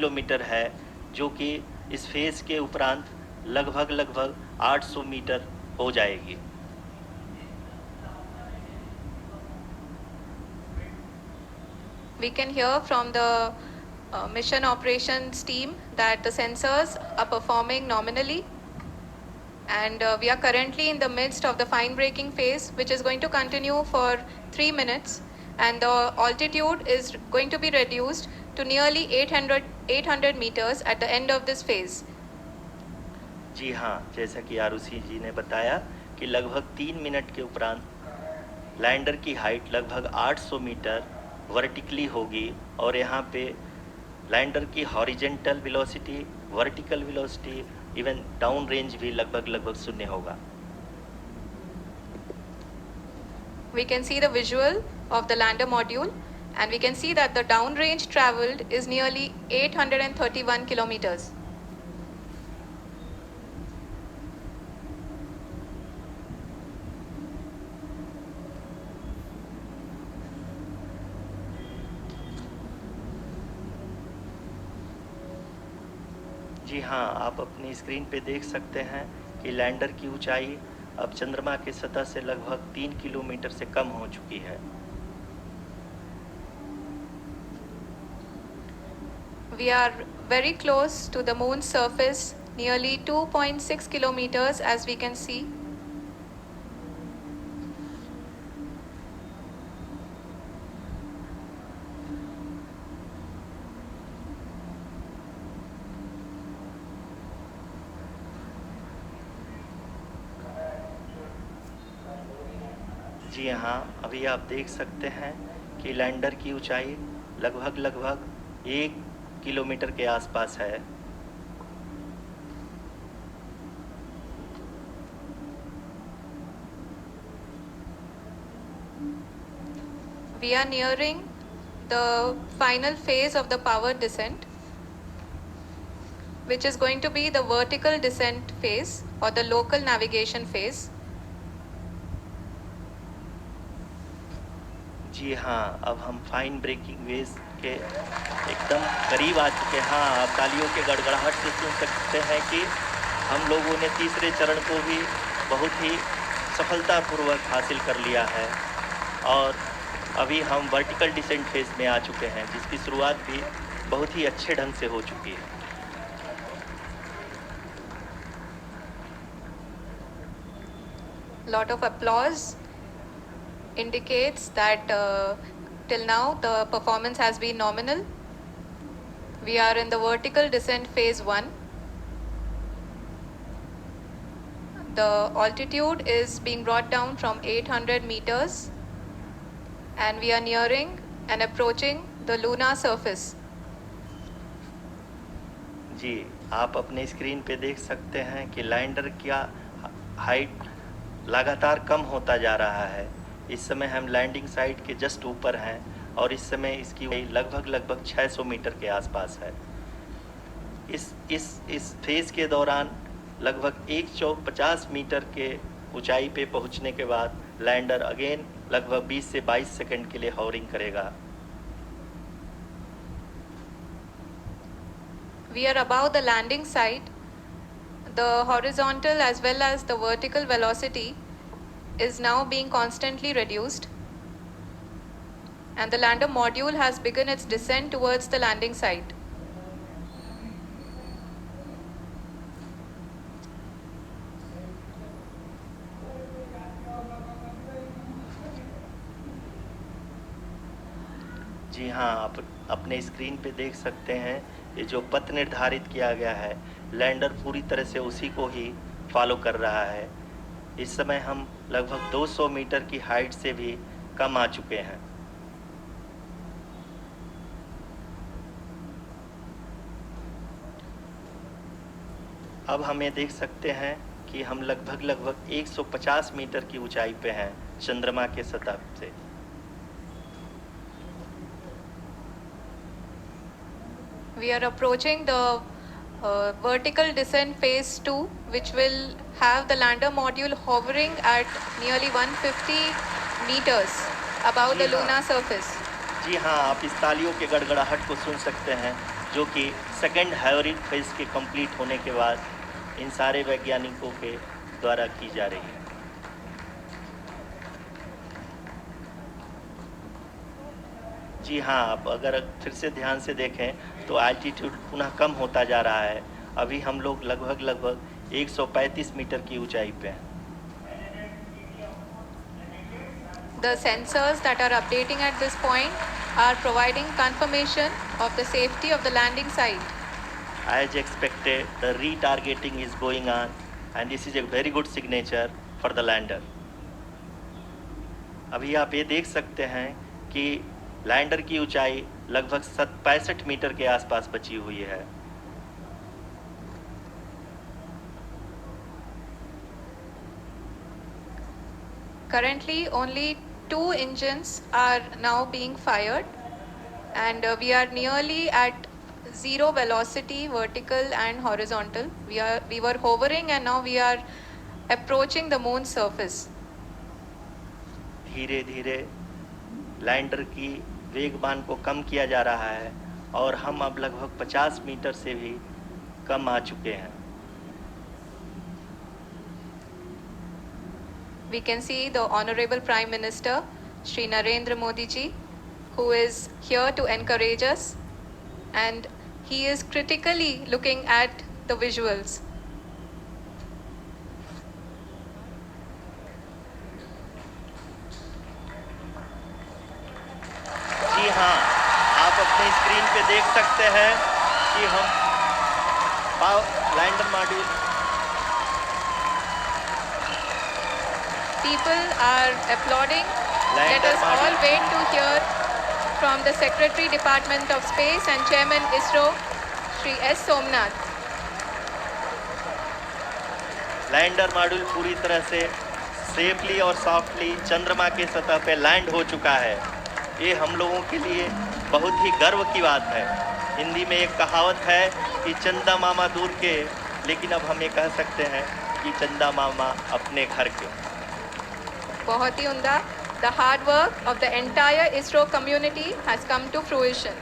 Kilometre है, जो कि इस फेज के उपरांत लगभग 800 मीटर हो जाएगी। We can hear from the mission operations team that the sensors are performing nominally, and we are currently in the midst of the fine braking phase, which is going to continue for 3 minutes, and the altitude is going to be reduced to nearly 800 meters at the end of this phase. जी हाँ, जैसा कि आरुषि जी ने बताया कि लगभग 3 minute के उपरांत lander की हाइट लगभग 800 मीटर वर्टिकली होगी और यहाँ पे लैंडर की horizontal velocity, vertical velocity, even down range भी लगभग शून्य होगा। We can see the visual of the lander module, and we can see that the downrange traveled is nearly 831 kilometers. जी हाँ, आप अपनी स्क्रीन पे देख सकते हैं कि लैंडर की ऊंचाई अब चंद्रमा की सतह से लगभग 3 किलोमीटर से कम हो चुकी है। We are very close to the moon's surface, nearly 2.6 kilometers, as we can see. जी हाँ, अभी आप देख सकते हैं कि लैंडर की ऊंचाई लगभग 1 किलोमीटर के आसपास है। We are nearing the final phase of the power descent, which is going to be the vertical descent phase or the local navigation phase. जी हाँ, अब हम फाइन ब्रेकिंग वेज के एकदम करीब आ चुके हैं। हाँ, आप तालियों के गड़गड़ाहट से सुन सकते हैं कि हम लोगों ने तीसरे चरण को भी बहुत ही सफलतापूर्वक हासिल कर लिया है और अभी हम वर्टिकल डिसेंट फेज में आ चुके हैं, जिसकी शुरुआत भी बहुत ही अच्छे ढंग से हो चुकी है। Lot of applause indicates that till now the performance has been nominal. We are in the vertical descent phase 1. The altitude is being brought down from 800 meters, and we are nearing and approaching the lunar surface. जी, आप अपने screen पे देख सकते हैं कि lander का height लगातार कम होता जा रहा है। इस समय हम लैंडिंग साइट के जस्ट ऊपर हैं और इस समय इसकी ऊंचाई लगभग 600 मीटर के आसपास है। इस फेज के दौरान लगभग 150 मीटर के ऊंचाई पे पहुंचने के बाद लैंडर अगेन लगभग 20 से 22 सेकंड के लिए हॉवरिंग करेगा। We are above the landing site. The horizontal as well as the vertical velocity is now being constantly reduced, and the lander module has begun its descent towards the landing site. जी हाँ, आप अपने screen पे देख सकते हैं ये जो पथ निर्धारित किया गया है, लैंडर पूरी तरह से उसी को ही फॉलो कर रहा है। इस समय हम लगभग 200 मीटर की हाइट से भी कम आ चुके हैं। अब हमें देख सकते हैं कि हम लगभग 150 मीटर की ऊंचाई पे हैं चंद्रमा के सतह से। We are approaching the vertical descent phase 2, which will have the lander module hovering at nearly 150 meters above the lunar surface. जी हाँ, आप इस तालियों के गड़गड़ाहट को सुन सकते हैं जो कि सेकंड हैवरिक फेज के कंप्लीट होने के बाद इन सारे वैज्ञानिकों के द्वारा की जा रही है। जी हाँ, आप अगर फिर से ध्यान से देखें तो एल्टीट्यूड पुनः कम होता जा रहा है। अभी हम लोग लगभग 135 मीटर की ऊंचाई पे हैं। The sensors that are updating at this point are providing confirmation of the safety of the landing site. As expected, the retargeting is going on and this is a very good signature for the lander. अभी आप ये देख सकते हैं कि lander की ऊंचाई लगभग 65 मीटर के आसपास बची हुई है। Currently, only 2 engines are now being fired, and we are nearly at zero velocity, vertical and horizontal. We were hovering, and now we are approaching the moon's surface. धीरे धीरे लैंडर की वेगमान को कम किया जा रहा है और हम अब लगभग 50 मीटर से भी कम आ चुके हैं। We can see the Honorable Prime Minister, Shri Narendra Modi ji, who is here to encourage us, and he is critically looking at the visuals. जी हाँ, आप अपनी स्क्रीन पे देख सकते हैं कि हम lander module People are applauding. Let Lander us all module. wait to hear from the Secretary Department of Space and Chairman ISRO, Shri S. Somnath. Lander module पूरी तरह से सेफली और सॉफ्टली चंद्रमा के सतह पे लैंड हो चुका है। ये हम लोगों के लिए बहुत ही गर्व की बात है। हिंदी में एक कहावत है कि चंदा मामा दूर के, लेकिन अब हम ये कह सकते हैं कि चंदा मामा अपने घर के। बहुत ही उम्दा. The hard work of the entire ISRO community has come to fruition.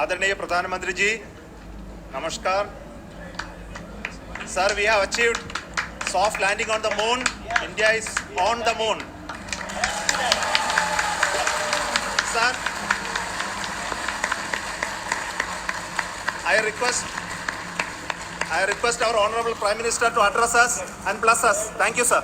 आदरणीय प्रधानमंत्री जी, नमस्कार. Sir, we have achieved soft landing on the moon. India is on the moon. Sir, I request our Honorable Prime Minister to address us and bless us. Thank you, sir.